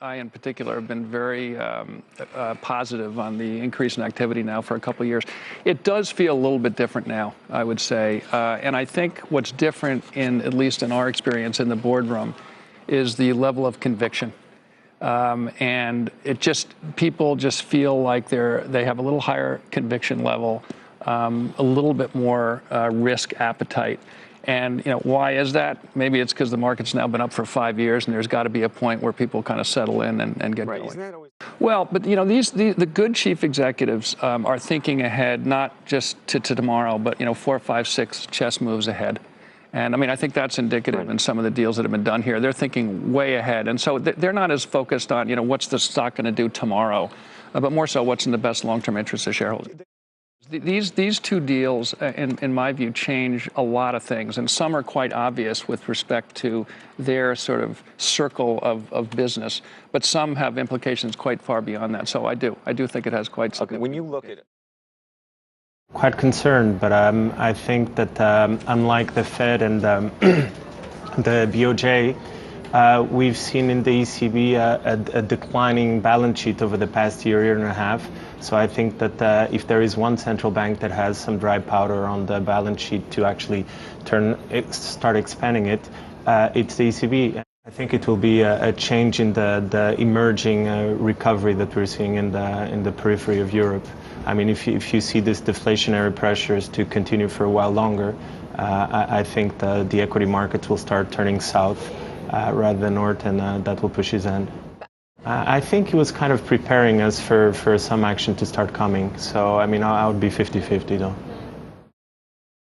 I, in particular, have been very positive on the increase in activity now for a couple of years. It does feel a little bit different now, I would say. And I think what's different, at least in our experience in the boardroom, is the level of conviction. And people just feel like they have a little higher conviction level, a little bit more risk appetite. And why is that? Maybe it's because the market's now been up for 5 years, and there's got to be a point where people kind of settle in and get going. Well, but the good chief executives are thinking ahead, not just to tomorrow, but 4, 5, 6 chess moves ahead. And I think that's indicative in some of the deals that have been done here. They're thinking way ahead, and so they're not as focused on what's the stock going to do tomorrow, but more so what's in the best long-term interest of shareholders. These two deals, in my view, change a lot of things, and some are quite obvious with respect to their sort of circle of business, but some have implications quite far beyond that. So I do think it has quite significant. Okay, when you look at it. Quite concerned, but I think that unlike the Fed and the BOJ, we've seen in the ECB a declining balance sheet over the past year and a half. So I think that if there is one central bank that has some dry powder on the balance sheet to actually start expanding it, it's the ECB. I think it will be a change in the emerging recovery that we're seeing in the periphery of Europe. If you see these deflationary pressures to continue for a while longer, I think the equity markets will start turning south rather than north, and that will push his end. I think he was kind of preparing us for some action to start coming. So, I would be 50-50 though.